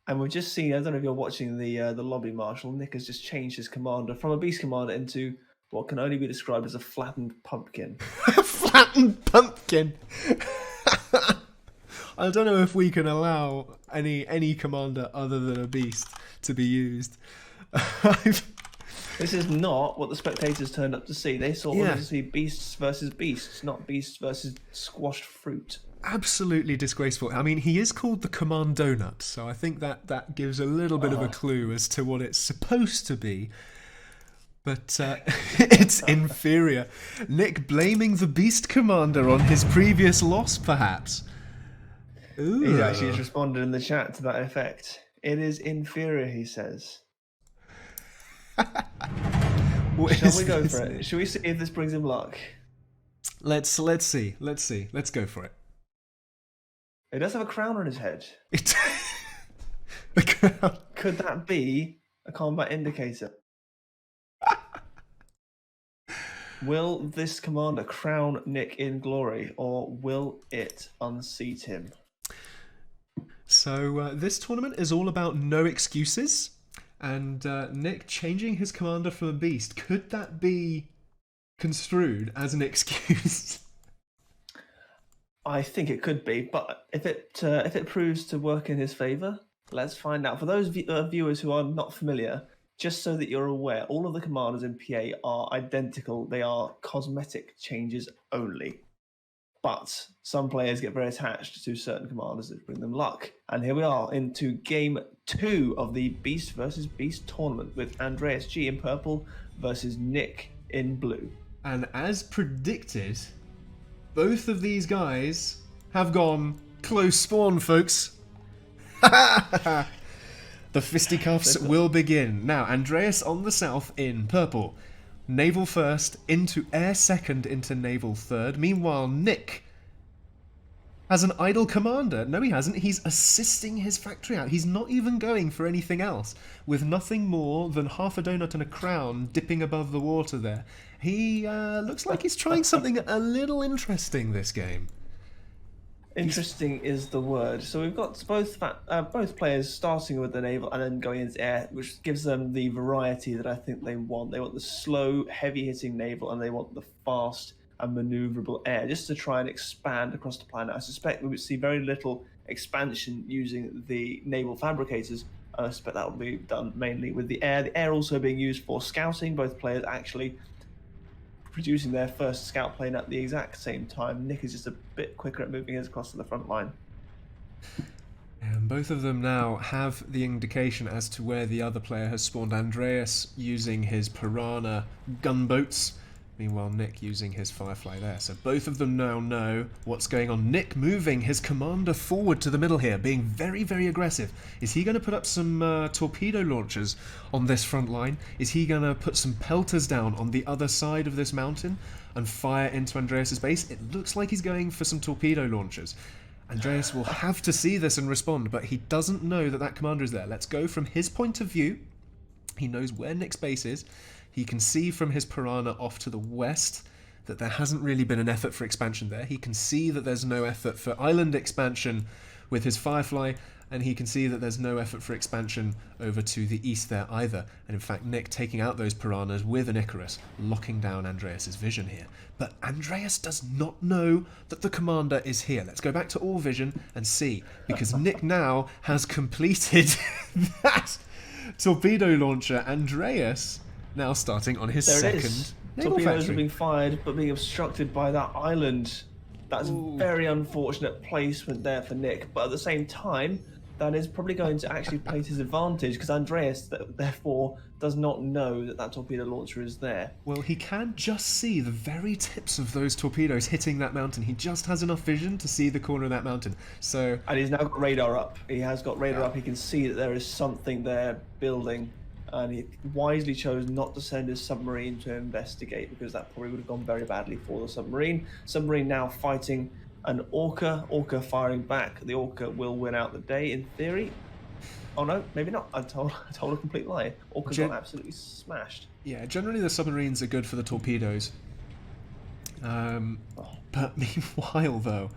And we've just seen, I don't know if you're watching the lobby, Marshall, Nick has just changed his commander from a beast commander into what can only be described as a flattened pumpkin. Flattened pumpkin. I don't know if we can allow any commander other than a beast to be used. This is not what the spectators turned up to see. They wanted to see beasts versus beasts, not beasts versus squashed fruit. Absolutely disgraceful. I mean, he is called the Command Donut, so I think that gives a little bit of a clue as to what it's supposed to be. But it's inferior. Nick blaming the Beast Commander on his previous loss, perhaps. Ooh. He actually has responded in the chat to that effect. It is inferior, he says. Shall we go for it? Shall we see if this brings him luck? Let's see. Let's go for it. He does have a crown on his head. A crown. Could that be a combat indicator? Will this commander crown Nick in glory, or will it unseat him? So this tournament is all about no excuses, and Nick changing his commander from a beast. Could that be construed as an excuse? I think it could be, but if it proves to work in his favour, let's find out. For those viewers who are not familiar, just so that you're aware, all of the commanders in PA are identical. They are cosmetic changes only. But some players get very attached to certain commanders that bring them luck. And here we are into Game 2 of the Beast versus Beast tournament with AndreasG in purple versus Nick in blue. And as predicted, both of these guys have gone close spawn, folks. The fisticuffs will begin. Now, Andreas on the south in purple. Naval first, into air second, into naval third. Meanwhile, Nick has an idle commander. No, he hasn't. He's assisting his factory out. He's not even going for anything else. With nothing more than half a donut and a crown dipping above the water there. He looks like he's trying something a little interesting this game. Interesting is the word. So we've got both players starting with the naval and then going into air, which gives them the variety that I think they want. They want the slow, heavy-hitting naval, and they want the fast and maneuverable air, just to try and expand across the planet. I suspect we would see very little expansion using the naval fabricators. I suspect that will be done mainly with the air. The air also being used for scouting. Both players actually producing their first scout plane at the exact same time. Nick is just a bit quicker at moving his across to the front line. And both of them now have the indication as to where the other player has spawned. Andreas using his Piranha gunboats, meanwhile Nick using his Firefly there. So both of them now know what's going on. Nick moving his commander forward to the middle here, being very, very aggressive. Is he going to put up some torpedo launchers on this front line? Is he going to put some pelters down on the other side of this mountain and fire into Andreas's base? It looks like he's going for some torpedo launchers. Andreas will have to see this and respond, but he doesn't know that that commander is there. Let's go from his point of view. He knows where Nick's base is. He can see from his Piranha off to the west that there hasn't really been an effort for expansion there. He can see that there's no effort for island expansion with his Firefly, and he can see that there's no effort for expansion over to the east there either. And in fact, Nick taking out those Piranhas with an Icarus, locking down Andreas's vision here. But Andreas does not know that the commander is here. Let's go back to all vision and see, because Nick now has completed that torpedo launcher. Andreas now starting on his second naval Torpedoes factory. are being fired, but being obstructed by that island. That's very unfortunate placement there for Nick. But at the same time, that is probably going to actually play to his advantage, because Andreas, therefore, does not know that that torpedo launcher is there. Well, he can just see the very tips of those torpedoes hitting that mountain. He just has enough vision to see the corner of that mountain. So, and he's now got radar up. He has got radar up. He can see that there is something there building. And he wisely chose not to send his submarine to investigate, because that probably would have gone very badly for the submarine. Submarine now fighting an Orca. Orca firing back. The Orca will win out the day, in theory. Oh no, maybe not. I told a complete lie. Orca got absolutely smashed. Yeah, generally the submarines are good for the torpedoes. But meanwhile, though,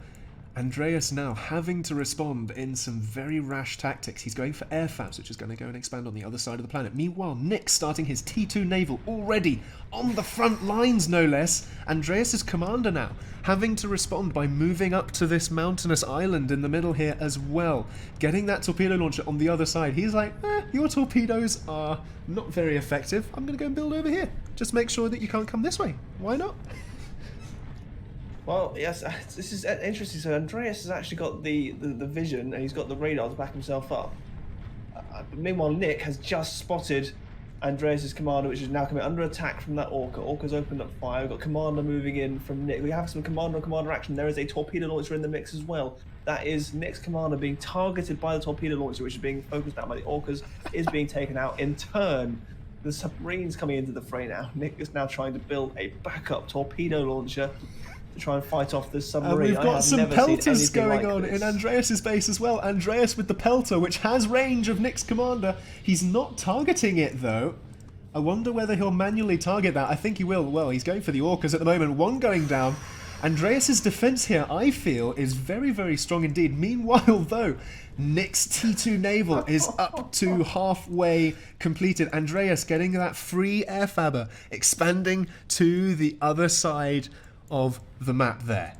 Andreas now having to respond in some very rash tactics. He's going for air fabs, which is going to go and expand on the other side of the planet. Meanwhile, Nick starting his T2 naval already on the front lines, no less. Andreas's commander now having to respond by moving up to this mountainous island in the middle here as well. Getting that torpedo launcher on the other side. He's like, your torpedoes are not very effective. I'm going to go and build over here. Just make sure that you can't come this way. Why not? Well, yes, this is interesting. So Andreas has actually got the vision, and he's got the radar to back himself up. Meanwhile, Nick has just spotted Andreas's commander, which is now coming under attack from that Orca. Orca's opened up fire. We've got commander moving in from Nick. We have some commander on commander action. There is a torpedo launcher in the mix as well. That is Nick's commander being targeted by the torpedo launcher, which is being focused out by the Orcas, is being taken out. In turn, the submarines coming into the fray now. Nick is now trying to build a backup torpedo launcher to try and fight off this submarine. And we've got some pelters going on in Andreas's base as well. Andreas with the pelter, which has range of Nick's commander. He's not targeting it though. I wonder whether he'll manually target that. I think he will. Well, he's going for the Orcas at the moment. One going down. Andreas's defense here, I feel, is very, very strong indeed. Meanwhile, though, Nick's T2 naval is up to halfway completed. Andreas getting that free air fabber, expanding to the other side of the map there.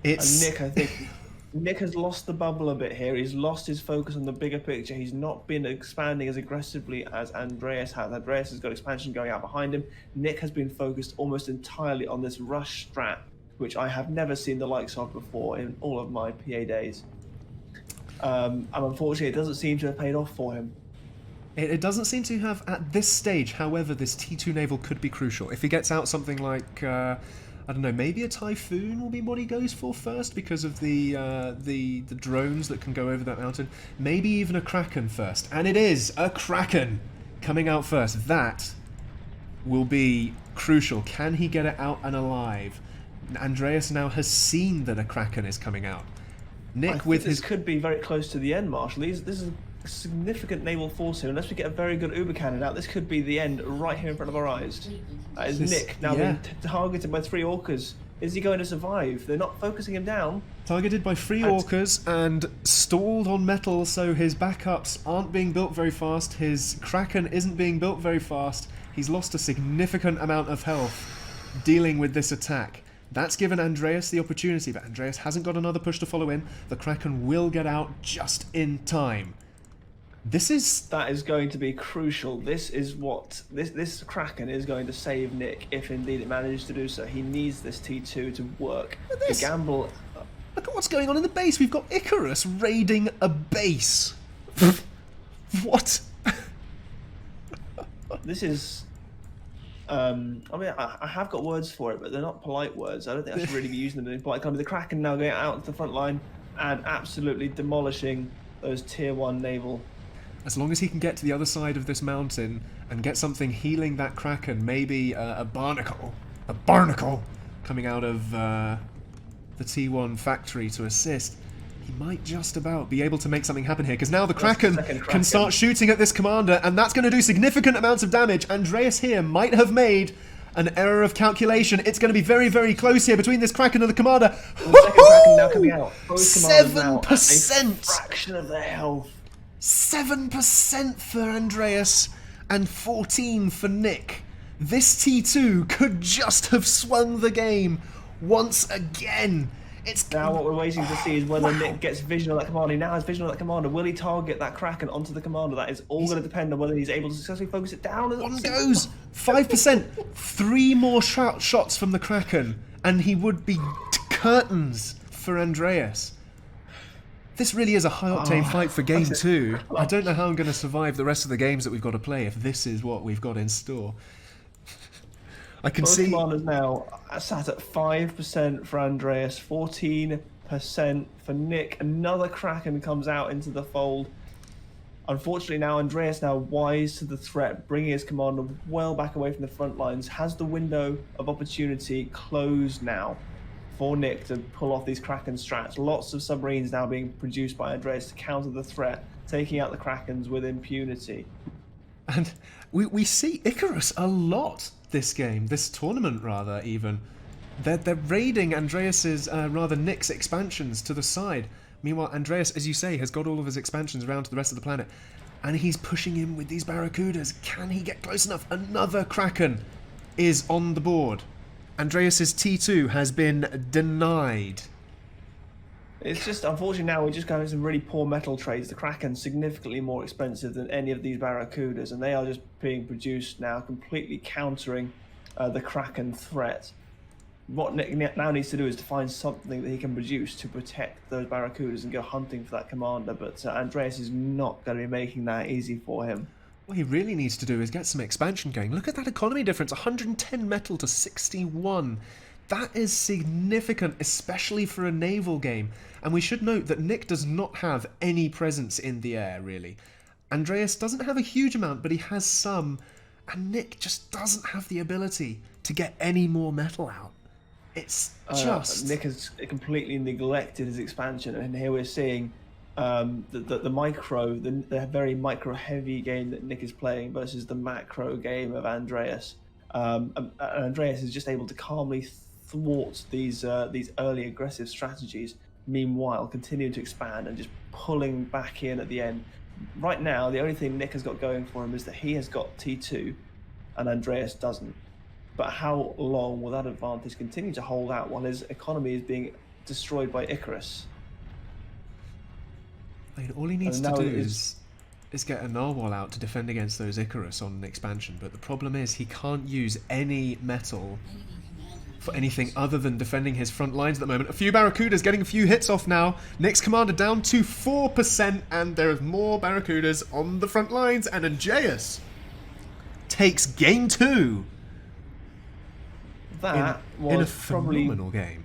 It's... And Nick, I think, Nick has lost the bubble a bit here. He's lost his focus on the bigger picture. He's not been expanding as aggressively as Andreas has. Andreas has got expansion going out behind him. Nick has been focused almost entirely on this rush strat, which I have never seen the likes of before in all of my PA days. And unfortunately, it doesn't seem to have paid off for him. It doesn't seem to have at this stage. However, this T2 naval could be crucial. If he gets out something like, I don't know, maybe a Typhoon will be what he goes for first because of the drones that can go over that mountain. Maybe even a Kraken first. And it is a Kraken coming out first. That will be crucial. Can he get it out and alive? Andreas now has seen that a Kraken is coming out. Nick with his... This could be very close to the end, Marshall. This is a significant naval force here. Unless we get a very good Uber cannon out, this could be the end right here in front of our eyes. That is Nick now being targeted by 3 Orcas. Is he going to survive? They're not focusing him down. Targeted by 3 Orcas and stalled on metal, so his backups aren't being built very fast. His Kraken isn't being built very fast. He's lost a significant amount of health dealing with this attack. That's given Andreas the opportunity, but Andreas hasn't got another push to follow in. The Kraken will get out just in time. That is going to be crucial. This is what... This Kraken is going to save Nick, if indeed it manages to do so. He needs this T2 to work. The gamble... Look at what's going on in the base. We've got Icarus raiding a base. What? This is... I mean, I have got words for it, but they're not polite words. I don't think I should really be using them in polite kind of. The Kraken now going out to the front line and absolutely demolishing those tier 1 naval. As long as he can get to the other side of this mountain and get something healing that Kraken, maybe a barnacle coming out of the T1 factory to assist, he might just about be able to make something happen here, because now the Kraken can start shooting at this commander, and that's going to do significant amounts of damage. Andreas here might have made an error of calculation. It's going to be very, very close here between this Kraken and the commander. And the second Kraken now coming out. Both 7%! Now a fraction of their health. 7% for Andreas and 14 for Nick. This T2 could just have swung the game once again. It's now what we're waiting to see is whether Nick gets vision of that commander. He now has vision of that commander. Will he target that Kraken onto the commander? That is all going to depend on whether he's able to successfully focus it down. One goes! 5%! 3 more shots from the Kraken, and he would be curtains for Andreas. This really is a high-octane fight for Game 2. I don't know how I'm going to survive the rest of the games that we've got to play if this is what we've got in store. I can see... Commanders now sat at 5% for Andreas, 14% for Nick. Another Kraken comes out into the fold. Unfortunately now, Andreas now wise to the threat, bringing his commander well back away from the front lines. Has the window of opportunity closed now for Nick to pull off these Kraken strats. Lots of submarines now being produced by Andreas to counter the threat, taking out the Krakens with impunity. And we see Icarus a lot this game, this tournament rather even. They're raiding Andreas's, rather Nick's expansions to the side. Meanwhile, Andreas, as you say, has got all of his expansions around to the rest of the planet. And he's pushing in with these Barracudas. Can he get close enough? Another Kraken is on the board. Andreas's T2 has been denied. It's just, unfortunately, now we're just going some really poor metal trades. The Kraken's significantly more expensive than any of these Barracudas, and they are just being produced now, completely countering the Kraken threat. What Nick now needs to do is to find something that he can produce to protect those Barracudas and go hunting for that commander, but Andreas is not going to be making that easy for him. What he really needs to do is get some expansion going. Look at that economy difference, 110 metal to 61. That is significant, especially for a naval game. And we should note that Nick does not have any presence in the air, really. Andreas doesn't have a huge amount, but he has some. And Nick just doesn't have the ability to get any more metal out. It's just... Nick has completely neglected his expansion, and here we're seeing the very micro-heavy game that Nick is playing versus the macro game of Andreas. Andreas is just able to calmly thwart these early aggressive strategies, meanwhile continuing to expand and just pulling back in at the end. Right now, the only thing Nick has got going for him is that he has got T2 and Andreas doesn't. But how long will that advantage continue to hold out while his economy is being destroyed by Icarus? I mean, all he needs to do is get a Narwhal out to defend against those Icarus on an expansion, but the problem is he can't use any metal for anything other than defending his front lines at the moment. A few Barracudas getting a few hits off now. Nick's commander down to 4%, and there is more Barracudas on the front lines, and Andreas takes game 2. That was in a phenomenal game.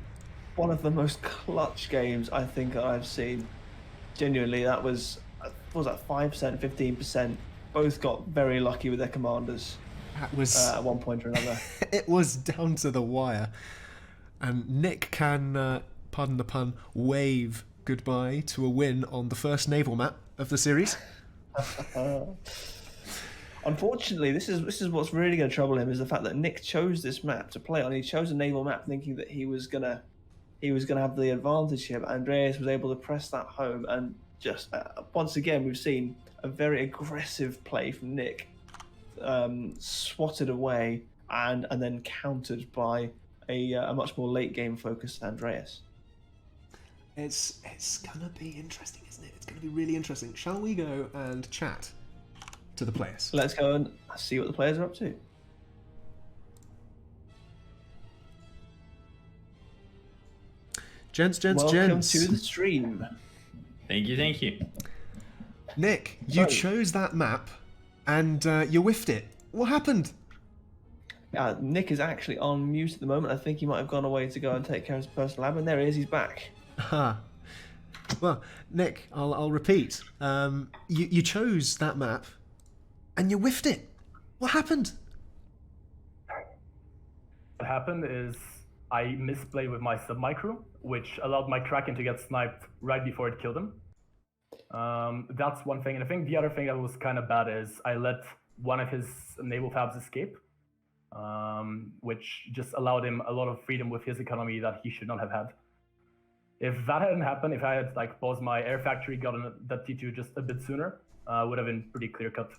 One of the most clutch games I think I've seen. Genuinely, that was 5%, 15%. Both got very lucky with their commanders. That was at one point or another. It was down to the wire, and Nick can, pardon the pun, wave goodbye to a win on the first naval map of the series. Unfortunately, this is what's really going to trouble him, is the fact that Nick chose this map to play on. He chose a naval map thinking that he was gonna have the advantage here, but Andreas was able to press that home, and just once again we've seen a very aggressive play from Nick, swatted away and then countered by a much more late game focused Andreas. It's gonna be interesting, isn't it? It's gonna be really interesting. Shall we go and chat to the players? Let's go and see what the players are up to. Gents. Welcome to the stream. Thank you. Nick, you chose that map and you whiffed it. What happened? Nick is actually on mute at the moment. I think he might have gone away to go and take care of his personal lab, and there he is, he's back. Well, Nick, I'll repeat. You chose that map and you whiffed it. What happened? What happened is I misplayed with my submicro, which allowed my Kraken to get sniped right before it killed him. That's one thing. And I think the other thing that was kind of bad is I let one of his naval fabs escape, which just allowed him a lot of freedom with his economy that he should not have had. If that hadn't happened, if I had paused my air factory, gotten that T2 just a bit sooner, would have been pretty clear cut.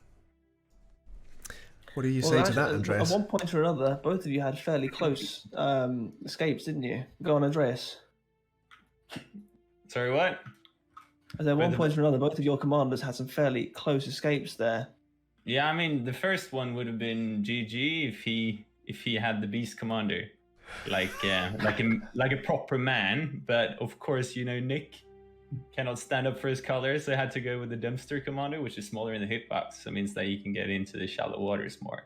What do you say to that, Andreas? At one point or another, both of you had fairly close escapes, didn't you? Go on, Andreas. Sorry, what? At one point or another, both of your commanders had some fairly close escapes there. Yeah, I mean, the first one would have been GG if he had the beast commander, like a proper man. But of course, Nick cannot stand up for his colors, so I had to go with the Dempster commander, which is smaller in the hitbox, so it means that he can get into the shallow waters more.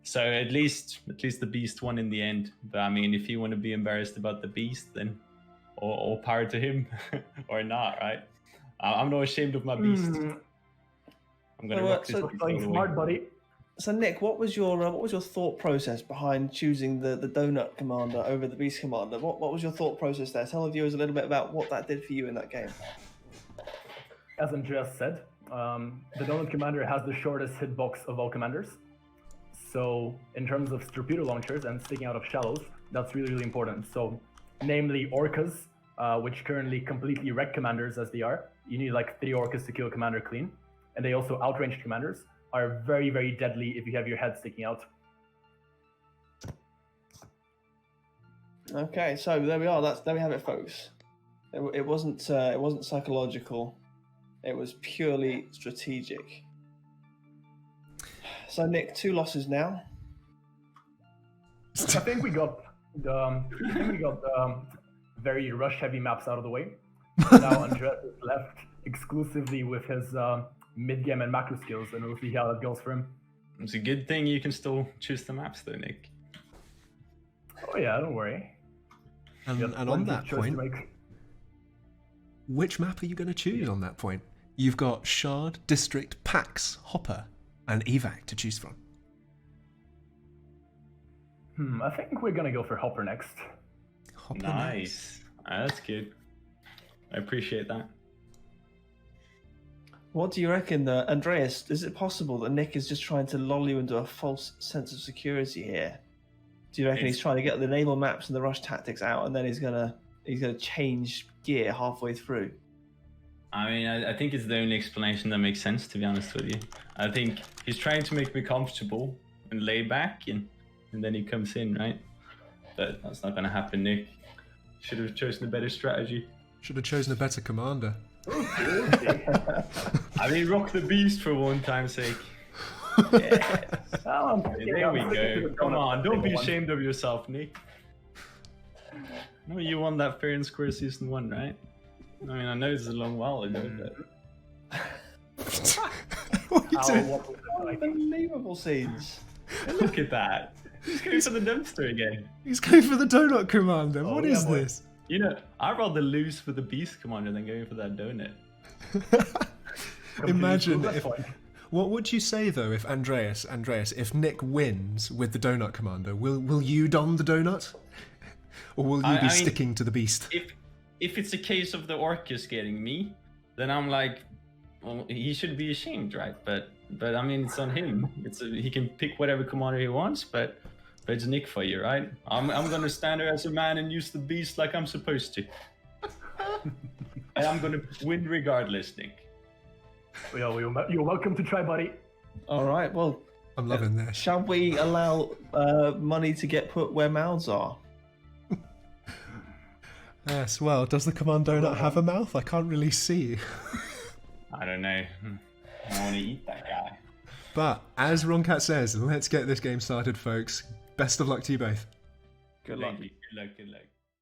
So at least the beast won in the end. But I mean, if you want to be embarrassed about the beast, then all power to him, or not, right? I'm not ashamed of my beast. I'm gonna rock this. Smart, buddy. So Nick, what was your thought process behind choosing the donut commander over the beast commander? What was your thought process there? Tell the viewers a little bit about what that did for you in that game. As Andreas said, the donut commander has the shortest hitbox of all commanders. So in terms of torpedo launchers and sticking out of shallows, That's really, really important. So, namely orcas, which currently completely wreck commanders as they are. You need like 3 orcas to kill a commander clean. And they also outranged commanders are very, very deadly if you have your head sticking out. Okay, so there we are. There we have it, folks. It wasn't psychological. It was purely strategic. So Nick, 2 losses now. I think we got very rush-heavy maps out of the way. Now Andreas is left exclusively with his mid-game and macro skills, and we'll see how that goes for him. It's a good thing you can still choose the maps, though, Nick. Oh yeah, don't worry. And on that point, which map are you going to choose on that point? You've got Shard, District, Pax, Hopper, and Evac to choose from. I think we're gonna go for Hopper next. Hopper Nice. That's good. I appreciate that. What do you reckon, Andreas? Is it possible that Nick is just trying to lull you into a false sense of security here? Do you reckon he's trying to get the naval maps and the rush tactics out, and then he's gonna change gear halfway through? I mean, I think it's the only explanation that makes sense, to be honest with you. I think he's trying to make me comfortable and lay back, and then he comes in, right? But that's not going to happen, Nick. Should have chosen a better strategy. Should have chosen a better commander. I mean, rock the beast for one time's sake. Yeah. There we go. Come on, don't be ashamed of yourself, Nick. No, you won that fair and square season 1, right? I mean, I know it's a long while ago, but... What are you doing? Unbelievable scenes. Look at that. He's going for the dumpster again. He's going for the donut commander. What is boy. this? You know, I'd rather lose for the beast commander than going for that donut. Imagine if... What would you say though if Andreas, if Nick wins with the donut commander, will you don the donut? Or will you be sticking to the beast? If it's a case of the Orcus getting me, then I'm like, well, he should be ashamed, right? But I mean, it's on him. He can pick whatever commander he wants, but it's Nick for you, right? I'm gonna stand there as a man and use the beast like I'm supposed to, and I'm gonna win regardless, Nick. You're welcome to try, buddy. All right, well, I'm loving this. shall we allow money to get put where mouths are? Yes, well, does the command donut have a mouth? I can't really see. I don't know. I want to eat that guy. But, as Roncat says, let's get this game started, folks. Best of luck to you both. Good luck. Thank you.